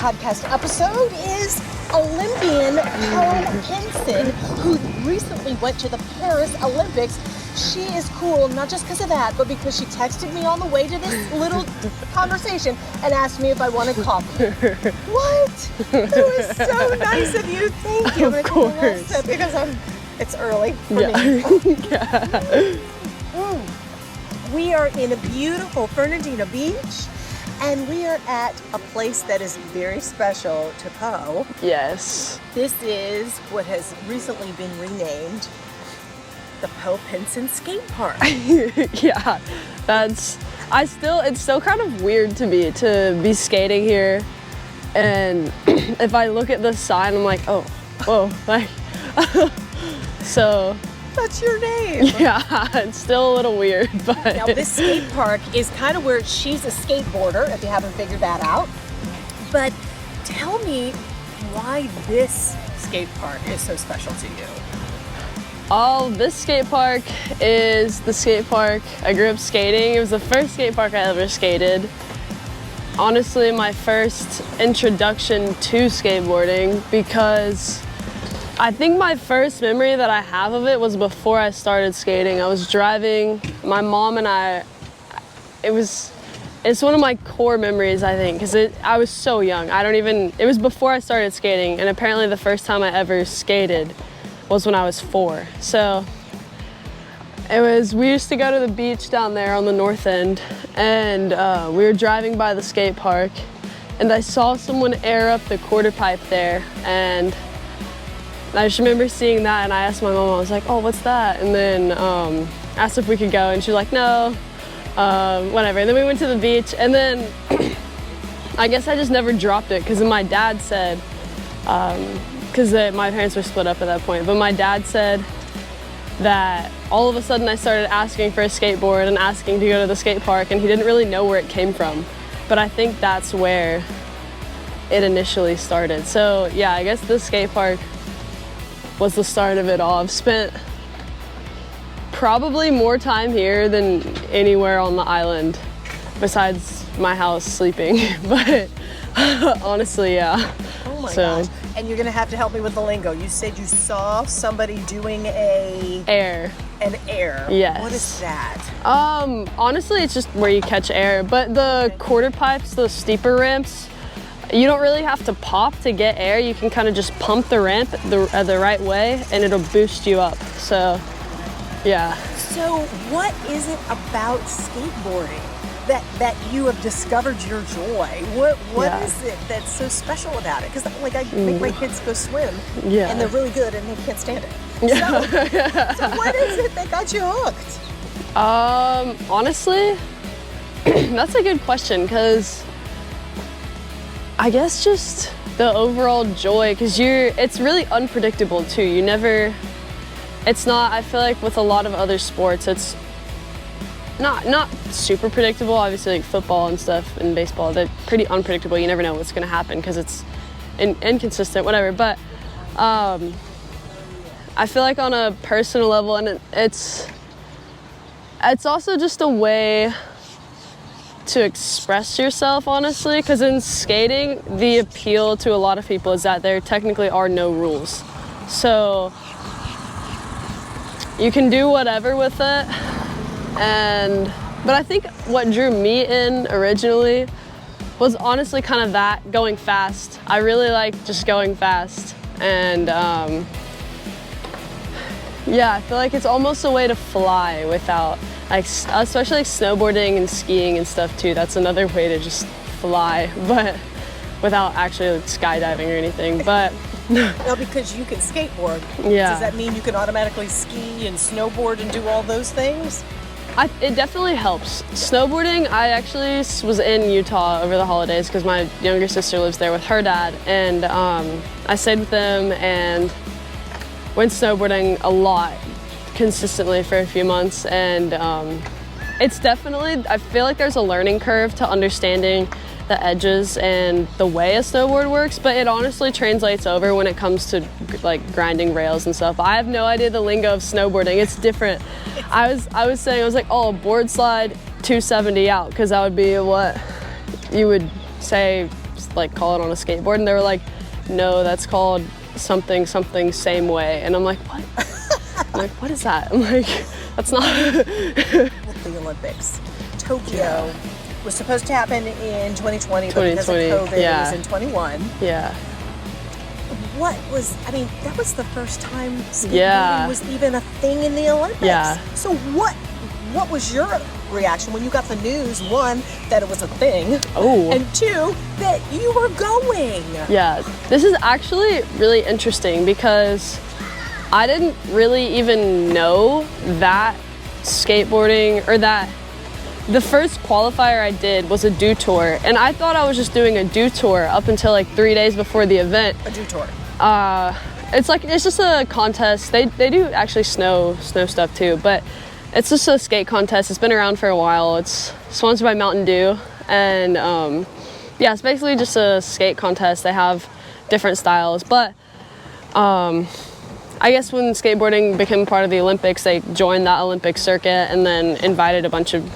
podcast episode is Olympian Poe Pinson, who recently went to the Paris Olympics. She is cool, not just because of that, but because she texted me on the way to this little conversation and asked me if I wanted coffee. What? It was so nice of you. Thank you. Of course. Because it's early for me. Yeah. We are in a beautiful Fernandina Beach, and we are at a place that is very special to Poe. Yes. This is what has recently been renamed the Poe Pinson Skate Park. Yeah, it's still kind of weird to me to be skating here, and if I look at the sign, I'm like, oh, whoa, like, so. That's your name. Yeah, it's still a little weird, but. Now this skate park is kind of where she's a skateboarder, if you haven't figured that out. But tell me why this skate park is so special to you. Oh, this skate park is the skate park I grew up skating. It was the first skate park I ever skated. Honestly, my first introduction to skateboarding, because I think my first memory that I have of it was before I started skating. I was driving, my mom and I, it's one of my core memories, I think, because I was so young. It was before I started skating, and apparently the first time I ever skated was when I was 4. So we used to go to the beach down there on the north end, and we were driving by the skate park, and I saw someone air up the quarter pipe there, and I just remember seeing that, and I asked my mom, I was like, oh, what's that? And then asked if we could go, and she was like, no, whatever. And then we went to the beach, and then I guess I just never dropped it, because my dad said, because my parents were split up at that point, but my dad said that all of a sudden I started asking for a skateboard and asking to go to the skate park, and he didn't really know where it came from. But I think that's where it initially started. So yeah, I guess the skate park was the start of it all. I've spent probably more time here than anywhere on the island besides my house sleeping, but honestly, yeah. Oh my gosh. And you're gonna have to help me with the lingo. You said you saw somebody doing an air. Yes. What is that? Honestly, it's just where you catch air, but the quarter pipes, those steeper ramps, you don't really have to pop to get air. You can kind of just pump the ramp the right way, and it'll boost you up. So, yeah. So, what is it about skateboarding that you have discovered your joy? What is it that's so special about it? Because like I make my kids go swim, and they're really good, and they can't stand it. Yeah. So what is it that got you hooked? Honestly, that's a good question, because I guess just the overall joy, because it's really unpredictable too. It's not, I feel like with a lot of other sports, it's not super predictable. Obviously, like football and stuff and baseball, they're pretty unpredictable. You never know what's gonna happen because it's inconsistent, whatever. But I feel like on a personal level, and it's also just a way to express yourself, honestly, because in skating, the appeal to a lot of people is that there technically are no rules. So you can do whatever with it. But I think what drew me in originally was honestly kind of that, going fast. I really like just going fast. And yeah, I feel like it's almost a way to fly without, like, especially like snowboarding and skiing and stuff too. That's another way to just fly, but without actually like skydiving or anything. But now, because you can skateboard, does that mean you can automatically ski and snowboard and do all those things? It definitely helps. Snowboarding, I actually was in Utah over the holidays because my younger sister lives there with her dad, and I stayed with them and went snowboarding a lot, consistently for a few months, and it's definitely, I feel like there's a learning curve to understanding the edges and the way a snowboard works, but it honestly translates over when it comes to like grinding rails and stuff. I have no idea the lingo of snowboarding. It's different. I was saying, I was like, oh, board slide 270 out, because that would be what you would say like call it on a skateboard, and they were like, no, that's called something something same way. And I'm like, what? I'm like, what is that? I'm like, that's not. With the Olympics, Tokyo was supposed to happen in 2020, but because of COVID, it was in 21. Yeah. What was, I mean, that was the first time skateboarding was even a thing in the Olympics. Yeah. So what was your reaction when you got the news, one, that it was a thing, and two, that you were going? Yeah, this is actually really interesting because I didn't really even know that skateboarding, or that the first qualifier I did was a do tour, and I thought I was just doing a do tour up until like 3 days before the event. A do tour. It's just a contest. They do actually snow stuff too, but it's just a skate contest. It's been around for a while. It's sponsored by Mountain Dew, and yeah, it's basically just a skate contest. They have different styles, but I guess when skateboarding became part of the Olympics, they joined that Olympic circuit and then invited a bunch of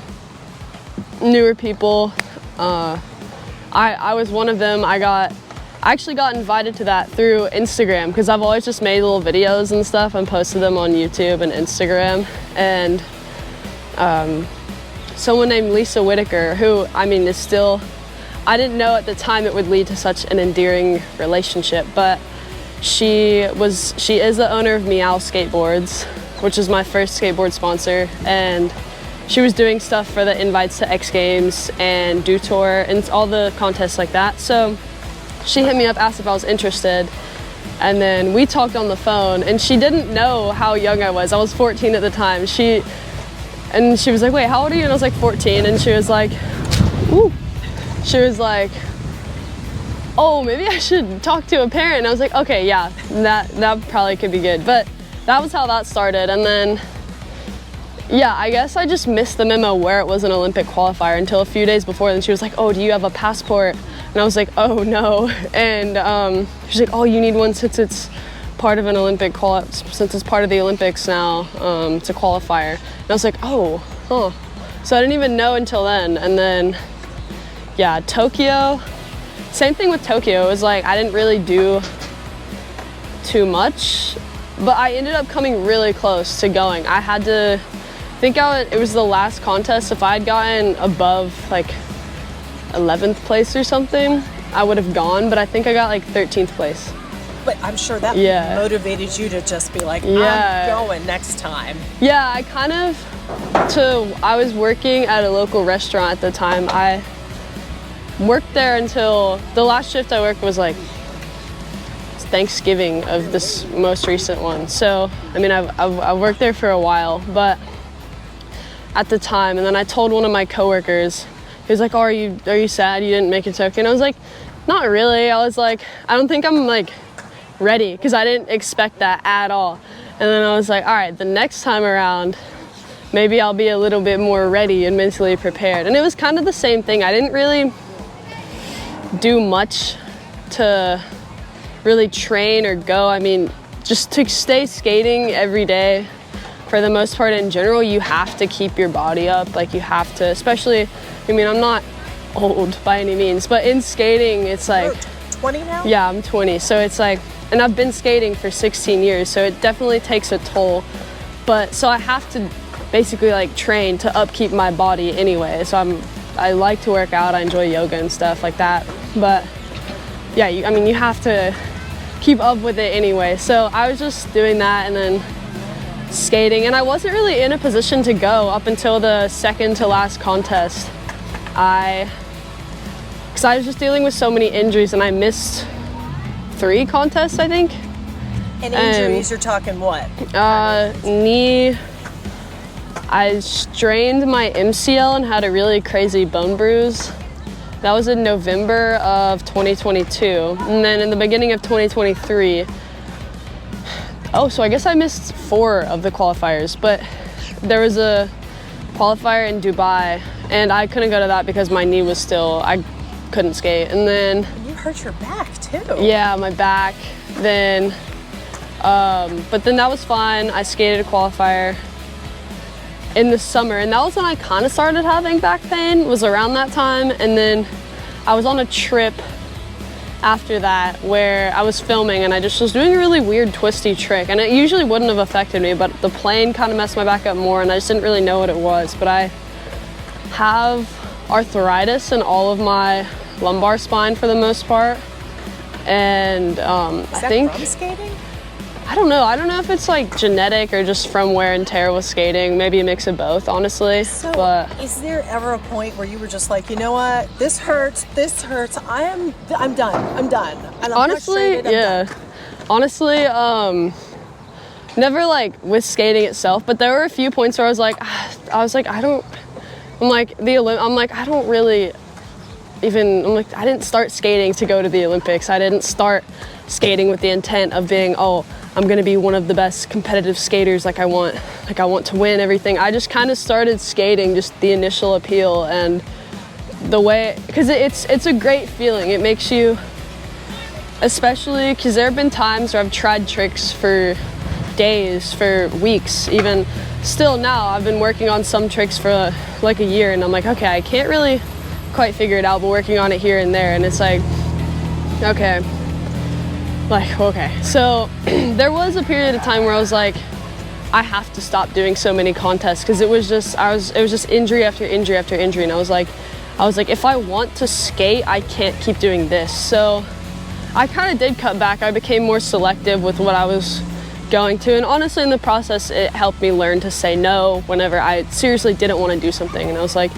newer people. I was one of them. I actually got invited to that through Instagram because I've always just made little videos and stuff and posted them on YouTube and Instagram. And someone named Lisa Whitaker, who, I mean, is still, I didn't know at the time it would lead to such an endearing relationship, but she is the owner of Meow Skateboards, which is my first skateboard sponsor, and she was doing stuff for the invites to X Games and Do Tour and all the contests like that. So she hit me up, asked if I was interested, and then we talked on the phone, and she didn't know how young I was. I was 14 at the time. She was like, wait, how old are you? And I was like 14, and she was like, ooh. She was like, oh, maybe I should talk to a parent. And I was like, okay, yeah, that probably could be good. But that was how that started. And then, yeah, I guess I just missed the memo where it was an Olympic qualifier until a few days before. Then she was like, oh, do you have a passport? And I was like, oh, no. And she's like, oh, you need one since it's part of an Olympic since it's part of the Olympics now. It's a qualifier. And I was like, oh, huh. So I didn't even know until then. And then, yeah, Tokyo. Same thing with Tokyo. It was like I didn't really do too much, but I ended up coming really close to going. I had to think it was the last contest. If I had gotten above like 11th place or something, I would have gone, but I think I got like 13th place. But I'm sure that motivated you to just be like, I'm going next time. Yeah, I was working at a local restaurant at the time. I worked there until the last shift I worked was like Thanksgiving of this most recent one. So, I mean, I've worked there for a while, but at the time, and then I told one of my coworkers, he was like, oh, are you sad you didn't make it to Tokyo? And I was like, not really. I was like, I don't think I'm like ready, because I didn't expect that at all. And then I was like, all right, the next time around, maybe I'll be a little bit more ready and mentally prepared. And it was kind of the same thing. I didn't really do much to really train or go. I mean, just to stay skating every day, for the most part in general, you have to keep your body up. Like you have to, especially, I mean, I'm not old by any means, but in skating, it's like... You're 20 now? Yeah, I'm 20. So it's like, and I've been skating for 16 years, so it definitely takes a toll. But, so I have to basically like train to upkeep my body anyway. So I like to work out, I enjoy yoga and stuff like that. But yeah, I mean, you have to keep up with it anyway. So I was just doing that and then skating, and I wasn't really in a position to go up until the second to last contest. Because I was just dealing with so many injuries, and I missed 3 contests, I think. And injuries, you're talking what? Knee. I strained my MCL and had a really crazy bone bruise. That was in November of 2022. And then in the beginning of 2023, so I guess I missed 4 of the qualifiers, but there was a qualifier in Dubai, and I couldn't go to that because my knee was I couldn't skate. And then... You hurt your back too. Yeah, my back. Then, but then that was fine. I skated a qualifier in the summer, and that was when I kind of started having back pain, was around that time. And then I was on a trip after that where I was filming and I just was doing a really weird twisty trick, and it usually wouldn't have affected me, but the plane kind of messed my back up more and I just didn't really know what it was. But I have arthritis in all of my lumbar spine for the most part, and I think from skating? I don't know if it's like genetic or just from wear and tear with skating, maybe a mix of both, honestly. So but is there ever a point where you were just like, you know what, this hurts, I'm done. And I'm honestly, frustrated, honestly, never like with skating itself, but there were a few points where I was like, I didn't start skating to go to the Olympics. I didn't start skating with the intent of being, I'm gonna be one of the best competitive skaters, I want to win everything. I just kind of started skating, just the initial appeal and the way, because it's a great feeling. It makes you, especially because there have been times where I've tried tricks for days, for weeks, even still now I've been working on some tricks for like a year and I'm like, okay, I can't really quite figure it out, but working on it here and there, and it's like, okay. So there was a period of time where I was like, I have to stop doing so many contests, because it was just injury after injury after injury, and I was like, if I want to skate, I can't keep doing this. So I kind of did cut back. I became more selective with what I was going to, and honestly in the process it helped me learn to say no whenever I seriously didn't want to do something, and I was like,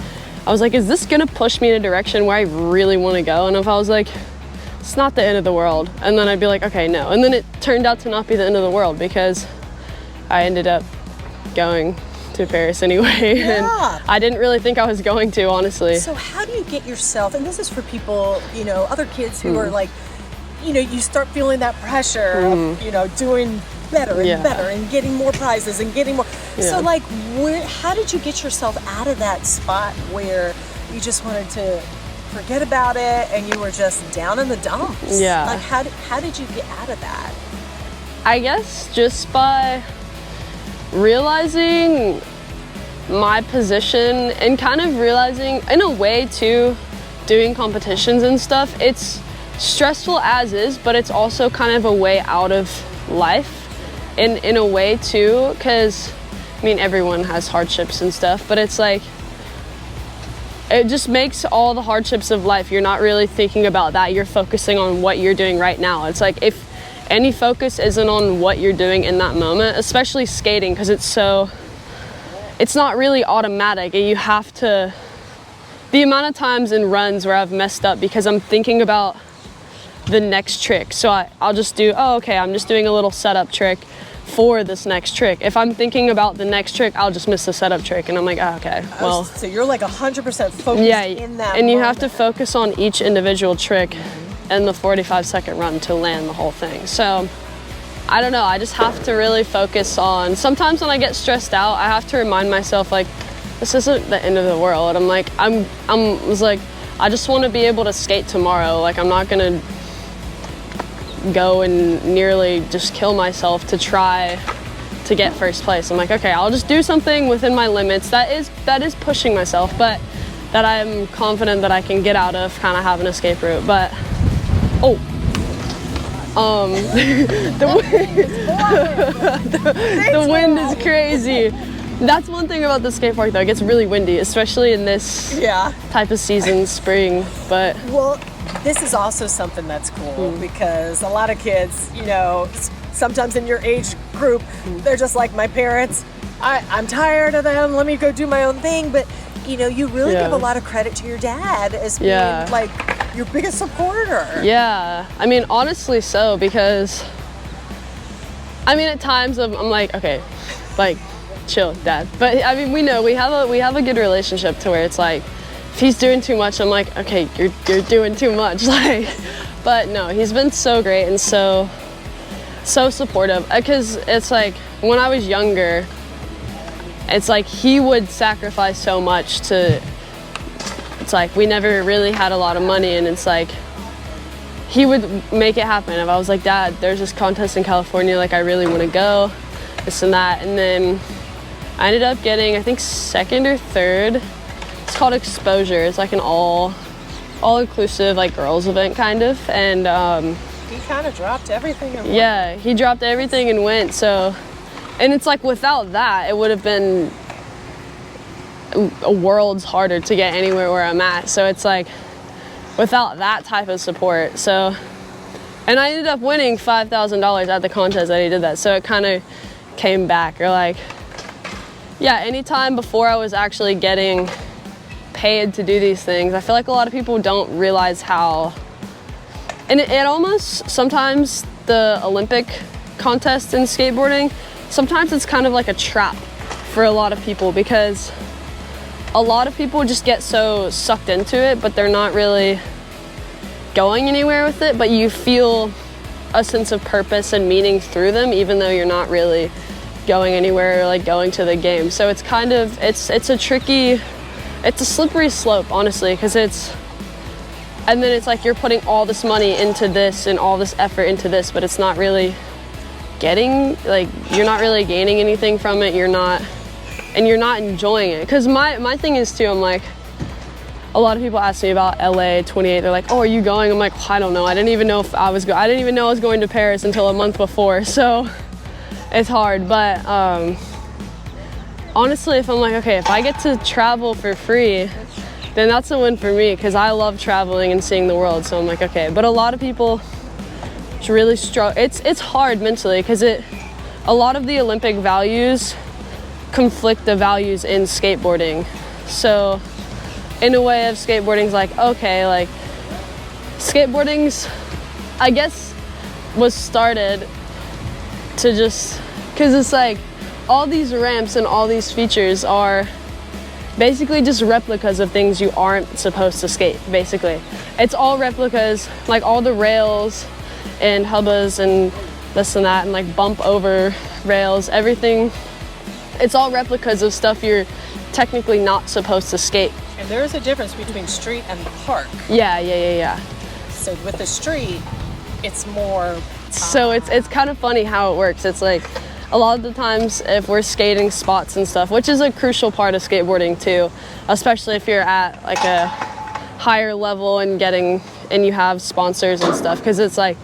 is this gonna push me in a direction where I really want to go? And if I was like, it's not the end of the world, and then I'd be like, okay, no. And then it turned out to not be the end of the world, because I ended up going to Paris anyway. And I didn't really think I was going to, honestly. So how do you get yourself, and this is for people, other kids who are like, you start feeling that pressure of, doing better and better and getting more prizes and getting more. So like, how did you get yourself out of that spot where you just wanted to forget about it and you were just down in the dumps? Yeah. Like, how did you get out of that? I guess just by realizing my position and kind of realizing, in a way too, doing competitions and stuff, it's stressful as is, but it's also kind of a way out of life in a way too, because everyone has hardships and stuff, but it's like, it just makes all the hardships of life, you're not really thinking about that, you're focusing on what you're doing right now. It's like, if any focus isn't on what you're doing in that moment, especially skating, because it's not really automatic, and you have to, the amount of times in runs where I've messed up because I'm thinking about the next trick. So I'll just do, I'm just doing a little setup trick for this next trick. If I'm thinking about the next trick, I'll just miss the setup trick, and I'm like, okay, well. So you're like 100% focused in that and you moment. have to focus on each individual trick in the 45-second run to land the whole thing. So I don't know, I just have to really focus on, sometimes when I get stressed out, I have to remind myself, like, this isn't the end of the world. I'm like, I just want to be able to skate tomorrow. Like, I'm not gonna go and nearly just kill myself to try to get first place. I'm like, okay, I'll just do something within my limits that is pushing myself, but that I'm confident that I can get out of, kind of have an escape route. But the wind is crazy. That's one thing about the skate park though, it gets really windy, especially in this type of season, spring. But this is also something that's cool because a lot of kids, sometimes in your age group, they're just like my parents. I'm tired of them. Let me go do my own thing. But you really give a lot of credit to your dad as being like your biggest supporter. Yeah, honestly so, because at times I'm like, okay, like, chill, Dad. But we know we have a good relationship to where it's like, if he's doing too much, I'm like, okay, you're doing too much. Like, but no, he's been so great and so supportive. Because it's like, when I was younger, it's like he would sacrifice so much to, it's like we never really had a lot of money, and it's like he would make it happen. If I was like, Dad, there's this contest in California, like, I really want to go, this and that. And then I ended up getting, I think, second or third. It's called Exposure. It's like an all all-inclusive, like, girls event, kind of. And He kind of dropped everything and yeah, he dropped everything and went. So, and it's like, without that, it would have been a worlds harder to get anywhere where I'm at. So it's like, without that type of support. So, and I ended up winning $5,000 at the contest that he did that. So it kind of came back. Or like, yeah, anytime before I was actually getting paid to do these things, I feel like a lot of people don't realize how, and it almost, sometimes the Olympic contest in skateboarding, sometimes it's kind of like a trap for a lot of people, because a lot of people just get so sucked into it, but they're not really going anywhere with it, but you feel a sense of purpose and meaning through them, even though you're not really going anywhere or like going to the game. So it's kind of, it's a tricky, it's a slippery slope, honestly, because and then it's like you're putting all this money into this and all this effort into this, but it's not really getting, like, you're not really gaining anything from it. You're not enjoying it. Because my thing is too, I'm like, a lot of people ask me about LA 28. They're like, oh, are you going? I'm like, well, I don't know. I didn't even know if I was I didn't even know I was going to Paris until a month before. So it's hard. But honestly, if I'm like, okay, if I get to travel for free, then that's a win for me, because I love traveling and seeing the world. So I'm like, okay. But a lot of people really struggle. It's hard mentally, because a lot of the Olympic values conflict the values in skateboarding. So in a way of skateboarding's like, okay, like skateboarding's, I guess, was started to just, because it's like all these ramps and all these features are basically just replicas of things you aren't supposed to skate, basically. It's all replicas, like all the rails and hubbas and this and that and like bump over rails, everything. It's all replicas of stuff you're technically not supposed to skate. And there is a difference between street and park. Yeah. So with the street, it's more... So it's kind of funny how it works. It's like, a lot of the times if we're skating spots and stuff, which is a crucial part of skateboarding too, especially if you're at like a higher level and you have sponsors and stuff, because it's like,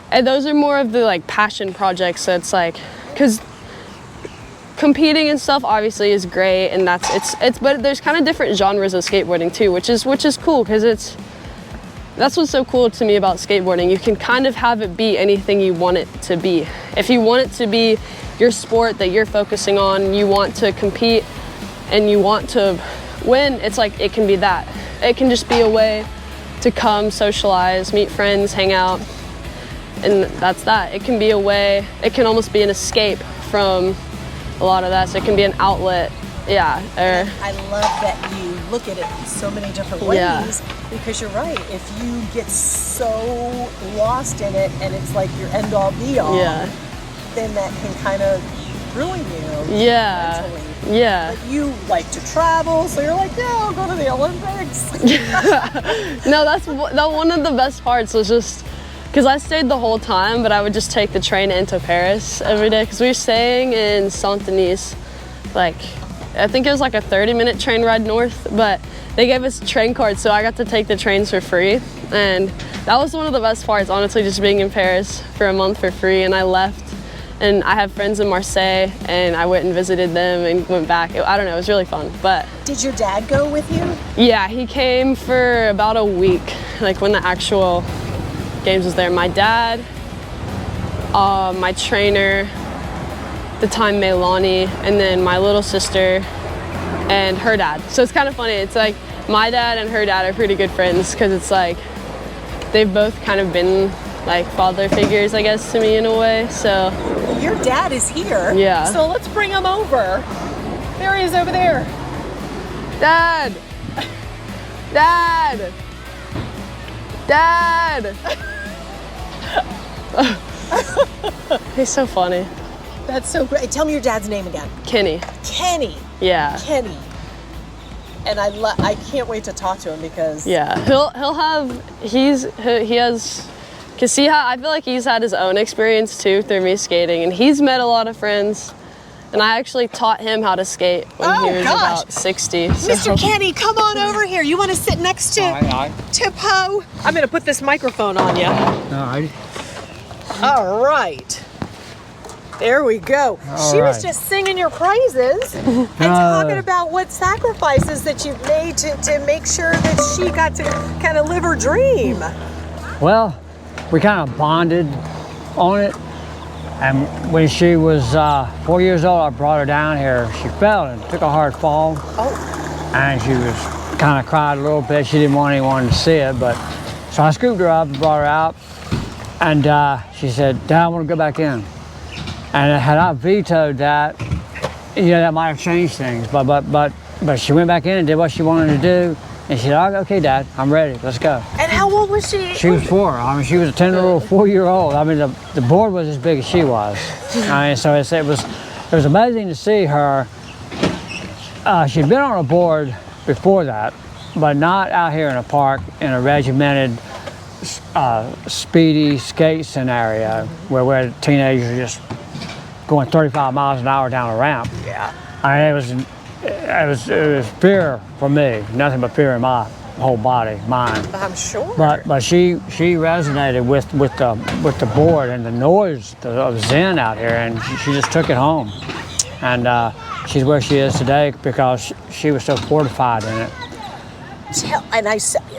and those are more of the like passion projects. So it's like, because competing and stuff obviously is great, and but there's kind of different genres of skateboarding too, which is cool, because that's what's so cool to me about skateboarding. You can kind of have it be anything you want it to be. If you want it to be your sport that you're focusing on, you want to compete and you want to win, it's like, it can be that. It can just be a way to come socialize, meet friends, hang out, and that's that. It can be a way, it can almost be an escape from a lot of that, so it can be an outlet. Yeah. I love that you look at it in so many different ways, because you're right. If you get so lost in it and it's like your end all be all, then that can kind of ruin you mentally. Yeah. But you like to travel, so you're like, yeah, I'll go to the Olympics. No, that's one of the best parts was just, because I stayed the whole time, but I would just take the train into Paris every day, because we were staying in Saint-Denis, like, I think it was like a 30-minute train ride north, but they gave us train cards, so I got to take the trains for free. And that was one of the best parts, honestly, just being in Paris for a month for free. And I left, and I have friends in Marseille, and I went and visited them and went back. I don't know, it was really fun. But did your dad go with you? Yeah, he came for about a week, like when the actual games was there. My dad, my trainer, the time Melani, and then my little sister and her dad. So it's kind of funny. It's like my dad and her dad are pretty good friends, because it's like they've both kind of been like father figures, I guess, to me in a way. So your dad is here. Yeah. So let's bring him over. There he is over there. Dad! Dad! Dad! He's so funny. That's so great. Tell me your dad's name again. Kenny. Kenny. Yeah. Kenny. And I can't wait to talk to him, because yeah, he has, because I feel like he's had his own experience too through me skating, and he's met a lot of friends, And I actually taught him how to skate when he was about 60. So. Mr. Kenny, come on over here. You want to sit next to Poe? I'm going to put this microphone on you. All right. All right. There we go. She was just singing your praises and talking about what sacrifices that you've made to make sure that she got to kind of live her dream. Well, we kind of bonded on it. And when she was 4 years old, I brought her down here. She fell and took a hard fall. Oh. And she was kind of cried a little bit. She didn't want anyone to see it, but so I scooped her up and brought her out. And she said, "Dad, I want to go back in." And had I vetoed that, that might have changed things. But she went back in and did what she wanted to do. And she said, "Okay, Dad, I'm ready. Let's go." And how old was she? She was 4. I mean, she was a tender little 4-year-old. I mean, the board was as big as she was. I mean, so it was amazing to see her. She'd been on a board before that, but not out here in a park in a regimented, speedy skate scenario where teenagers are just going 35 miles an hour down a ramp. Yeah. I mean, it was fear for me, nothing but fear in my whole body, mind. I'm sure. But she resonated with the board and the noise of Zen out here, and she just took it home. And she's where she is today because she was so fortified in it.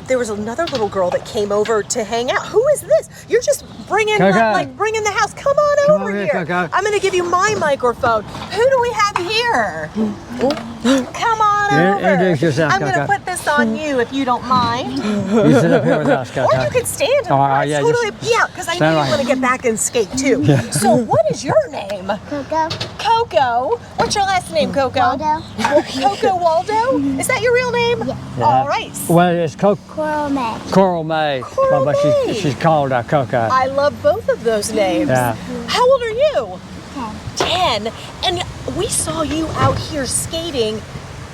There was another little girl that came over to hang out. Who is this? You're just bringing bringing the house. Come on over here. Coco. I'm going to give you my microphone. Who do we have here? Come on over. Introduce yourself, I'm going to Coco. put this on you if you don't mind. You sit up here with us, Coco. Or you could stand. Yeah, because I know you want to get back and skate too. Yeah. So what is your name? Coco. Coco. What's your last name, Coco? Waldo. Coco Waldo? Is that your real name? Yeah. All right. Well, it's CORAL MAE. CORAL MAE, CORAL but MAE. she's called Coco. I love both of those names. Yeah. How old are you? 10. 10. And we saw you out here skating.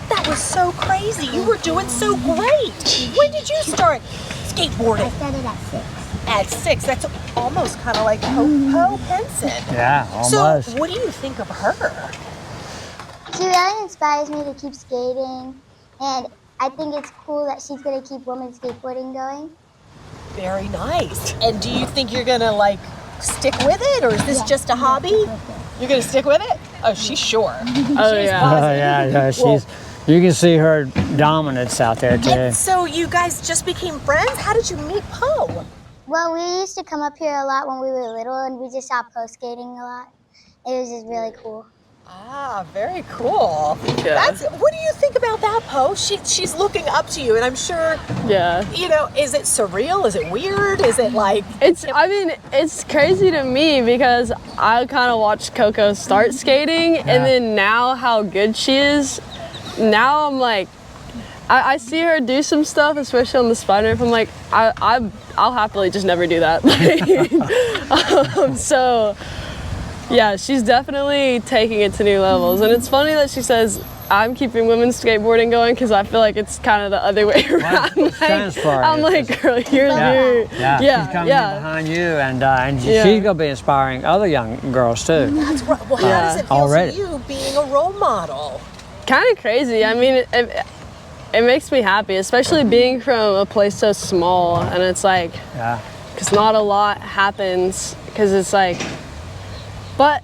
That was so crazy. You were doing so great. When did you start I skateboarding? started at 6. At 6. That's almost kind of like Poe Pinson. Yeah, almost. So what do you think of her? She really inspires me to keep skating, and I think it's cool that she's going to keep women's skateboarding going. Very nice. And do you think you're going to stick with it, or is this just a hobby? You're going to stick with it? Oh, she's sure. Oh, She's yeah. positive. Yeah, you can see her dominance out there too. And so you guys just became friends? How did you meet Poe? Well, we used to come up here a lot when we were little, and we just saw Poe skating a lot. It was just really cool. Ah, very cool. Yeah. What do you think about that, Poe? She's looking up to you, and I'm sure, Yeah. is it surreal? Is it weird? Is it It's crazy to me because I kind of watched Coco start skating, and then now how good she is. Now I'm like, I see her do some stuff, especially on the spider. If I'm like, I'll happily just never do that. So, yeah, she's definitely taking it to new levels. And it's funny that she says, I'm keeping women's skateboarding going, because I feel like it's kind of the other way around. I'm like, girl, you're new. She's coming in behind you, and she's gonna be inspiring other young girls too. That's right. Well, how does it feel to you being a role model? Kind of crazy. I mean, it makes me happy, especially being from a place so small, and it's like, because not a lot happens, because it's like, but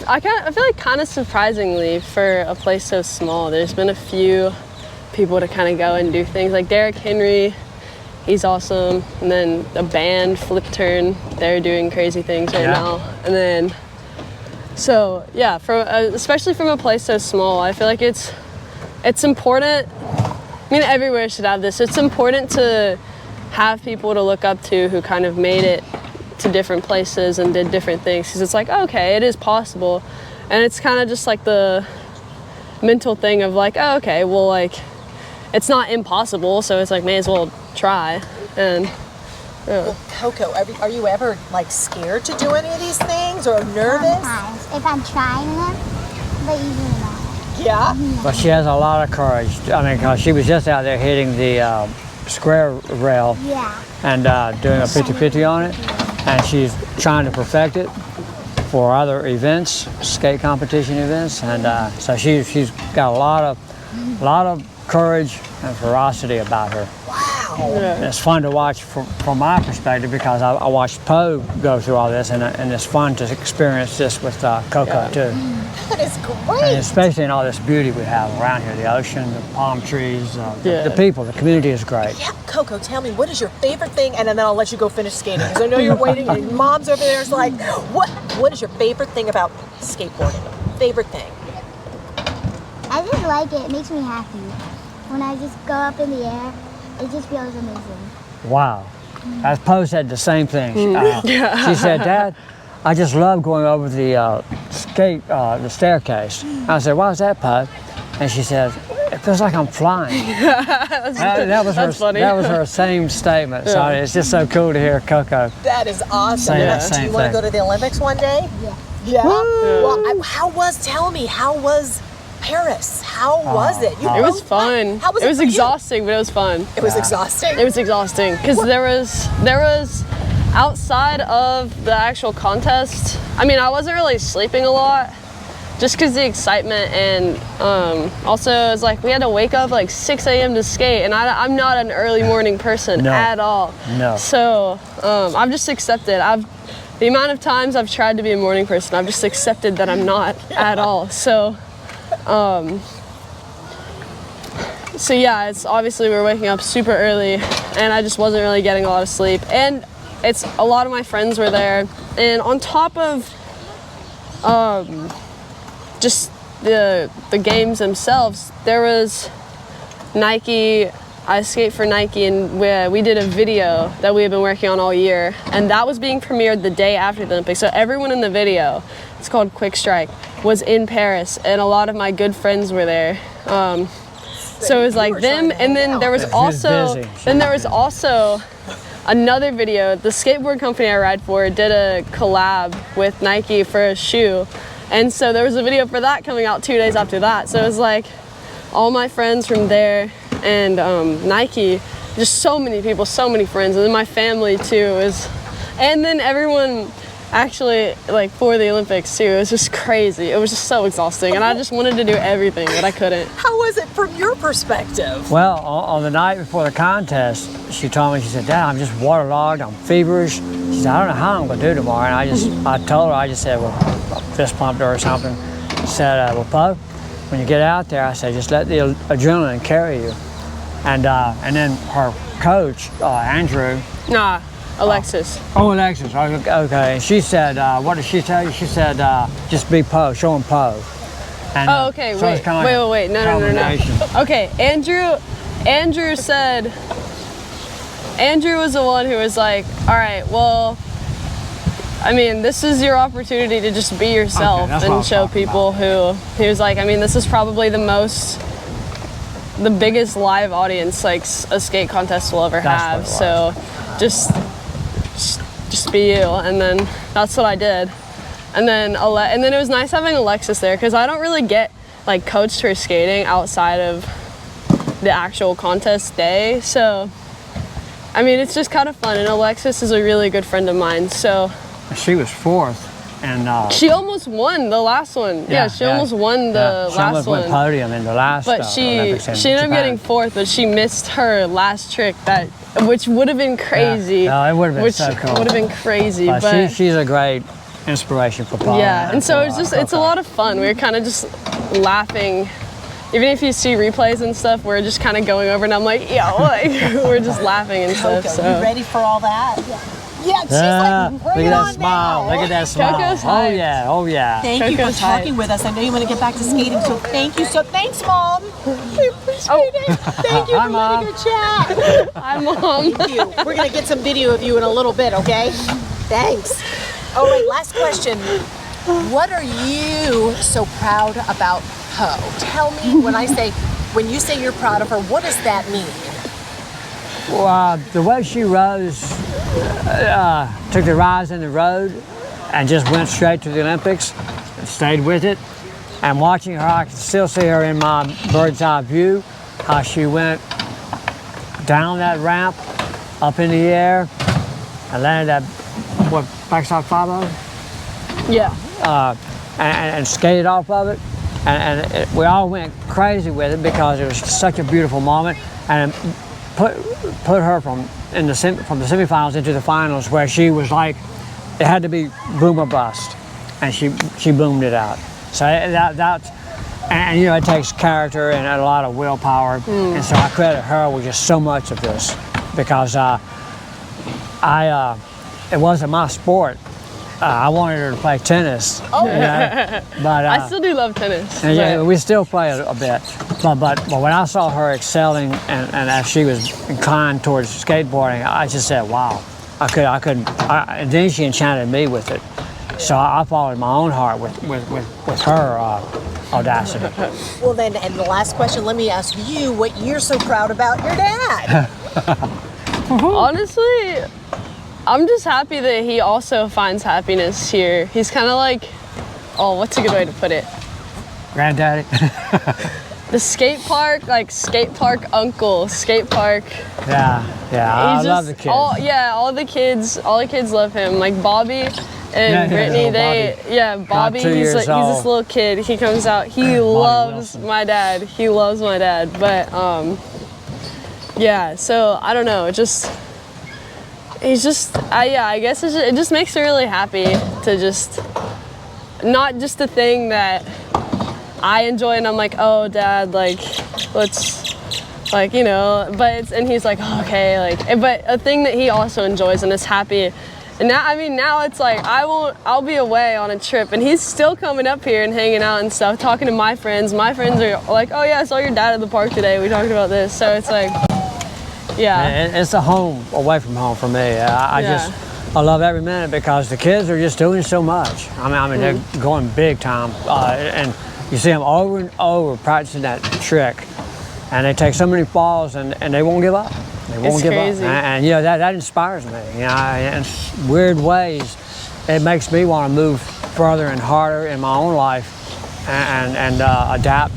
I feel like kind of surprisingly for a place so small, there's been a few people to kind of go and do things. Like Derrick Henry, he's awesome. And then a band, Flip Turn, they're doing crazy things right now. And then, so yeah, especially from a place so small, I feel like it's important. I mean, everywhere should have this. It's important to have people to look up to who kind of made it to different places and did different things, because it's like, okay, it is possible. And it's kind of just like the mental thing of like, oh, okay, well, like, it's not impossible, so it's like, may as well try. And Well, Coco, are you ever scared to do any of these things or nervous? Sometimes, if I'm trying them, but usually not. Yeah? But she has a lot of courage. I mean, 'cause she was just out there hitting the square rail Yeah. and doing a 50-50 on it, and she's trying to perfect it. for other events, skate competition events, and so she's got a lot of courage and ferocity about her. Wow. And it's fun to watch from my perspective because I watched Poe go through all this, and it's fun to experience this with COCO too. That is great. And especially in all this beauty we have around here, the ocean, the palm trees, the people, the community is great. Yeah, Coco, tell me, what is your favorite thing? And then I'll let you go finish skating because I know you're waiting and your mom's over there is like, what is your favorite thing about skateboarding? Favorite thing? I just like it. It makes me happy. When I just go up in the air, it just feels amazing. Wow. As Poe said the same thing. She said, Dad, I just love going over the the staircase. I said, why is that, Poe? And she said, it feels like I'm flying. That's funny. That was her same statement. So it's just so cool to hear COCO. That is awesome. Say that same Do you want to thing. go to the Olympics one day? Yeah. Yeah? Well, tell me, how was Paris? How was it? It was fun. How was it was for you? exhausting, but it was fun. It was exhausting? It was exhausting because there was outside of the actual contest. I mean, I wasn't really sleeping a lot just because the excitement, and also it was like we had to wake up like 6 a.m. to skate, and I'm not an early morning person at all. No. So I've just accepted. The amount of times I've tried to be a morning person, I've just accepted that I'm not at all. So yeah, it's obviously we're waking up super early, and I just wasn't really getting a lot of sleep. And it's a lot of my friends were there, and on top of just the games themselves, there was Nike. I skate for Nike, and we did a video that we had been working on all year, and that was being premiered the day after the Olympics. So everyone in the video, it's called Quick Strike, was in Paris, and a lot of my good friends were there. So it was like them, and then there was also another video. The skateboard company I ride for did a collab with Nike for a shoe, and so there was a video for that coming out 2 days after that. So it was like all my friends from there and Nike, just so many people, so many friends, and then my family too. And then everyone actually, like, for the Olympics too. It was just crazy. It was just so exhausting, and I just wanted to do everything, but I couldn't. How was it from your perspective? Well, on the night before the contest, she told me, she said, Dad, I'm just waterlogged, I'm feverish. She said, I don't know how I'm gonna do tomorrow. And I told her, I just said, well, fist pumped her or something. Said, well, Poe, when you get out there, I said, just let the adrenaline carry you. And then her coach, Andrew. Nah, Alexis. Alexis, okay. She said, what did she tell you? She said, just be Poe, show him Poe. And, Okay, so it's kinda like wait, no. Okay, Andrew was the one who was like, all right, well, I mean, this is your opportunity to just be yourself and show people he was like, I mean, this is probably the biggest live audience like a skate contest will ever have. So just be you. And then that's what I did. And then it was nice having Alexis there because I don't really get like coached for skating outside of the actual contest day. So, I mean, it's just kind of fun. And Alexis is a really good friend of mine. So she was fourth. And she almost won the last one. Yeah, she almost won the she last one. Went podium in the last. But she Olympics in ended up Japan. getting fourth, but she missed her last trick which would have been crazy. Yeah. No, it would have been so cool. Would have been crazy. But she's a great inspiration for Paul. Yeah, and so it's a lot of fun. We were kind of just laughing. Even if you see replays and stuff, we're just kind of going over, and I'm like, yo, like, we're just laughing and stuff. Coco, So. you ready for all that? Yeah, she's like, bring look it at on that smile. now. Look at that smile. Coco's Oh hyped. yeah, oh yeah. Thank you for Coco's talking hyped. with us. I know you want to get back to skating, so thank you. So thanks, Mom. We appreciate it. Thank you Hi, for Mom. letting her chat. Hi, Mom. Thank you. We're going to get some video of you in a little bit, okay? Thanks. All right, last question. What are you so proud about Poe? Tell me when you say you're proud of her, what does that mean? Well, the way she rose, took the rise in the road and just went straight to the Olympics and stayed with it. And watching her, I can still see her in my bird's eye view, how she went down that ramp, up in the air, and landed that, backside 5-0? and skated off of it. And we all went crazy with it because it was such a beautiful moment, and put her from the semifinals into the finals, where she was like, it had to be boom or bust, and she boomed it out. So that's, and you know, it takes character and a lot of willpower, and so I credit her with just so much of this, because it wasn't my sport. I wanted her to play tennis, you know, but I still do love tennis. yeah, we still play a bit. But when I saw her excelling and as she was inclined towards skateboarding, I just said, wow, I couldn't. And then she enchanted me with it. So I followed my own heart with her audacity. Well then, and the last question, let me ask you what you're so proud about your dad. Honestly, I'm just happy that he also finds happiness here. He's kind of like, oh, what's a good way to put it? Granddaddy. The skate park, like skate park uncle, skate park. Yeah, I love the kids. All the kids love him. Like Bobby and Brittany, Bobby, he's this little kid. He comes out, he loves my dad. He loves my dad. But yeah, so I don't know, I guess it just makes me really happy to just, not just a thing that I enjoy and I'm like, oh dad, like, let's, like, you know, and he's like, okay, like, but a thing that he also enjoys and is happy. And now it's like, I'll be away on a trip and he's still coming up here and hanging out and stuff, talking to my friends. My friends are like, oh yeah, I saw your dad at the park today. We talked about this. So it's like, yeah. It's a home away from home for me. I love every minute because the kids are just doing so much. I mean, they're going big time. And you see them over and over practicing that trick. And they take so many falls and they won't give up. They won't give up. And you know, that inspires me. You know, in weird ways, it makes me want to move further and harder in my own life and adapt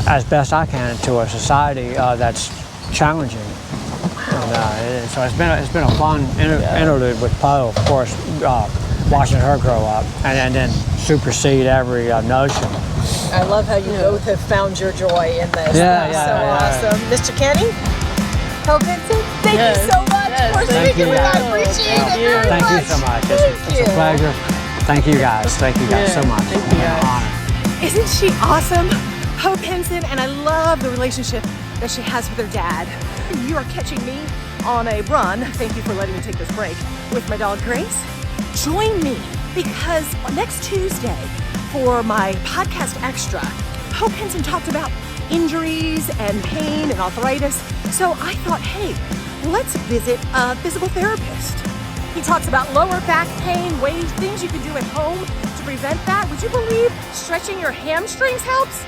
as best I can to a society that's challenging. And so it's been a fun interlude with Poe, of course, watching her grow up and then supersede every notion. I love how you both have found your joy in this. Awesome. Mr. Kenny, Poe Pinson, thank you so much for speaking with us. I appreciate it very much. Thank you so much. It's a pleasure. Thank you guys. Thank you guys so much. Thank you guys. Isn't she awesome? Poe Pinson, and I love the relationship that she has with her dad. You are catching me on a run, thank you for letting me take this break, with my dog Grace. Join me, because next Tuesday for my podcast extra, Poe Pinson talked about injuries and pain and arthritis. So I thought, hey, let's visit a physical therapist. He talks about lower back pain, ways, things you can do at home to prevent that. Would you believe stretching your hamstrings helps?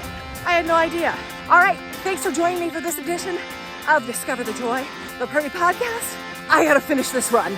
I had no idea. All right, thanks for joining me for this edition of Discover the Joy, the Prairie Podcast. I gotta finish this run.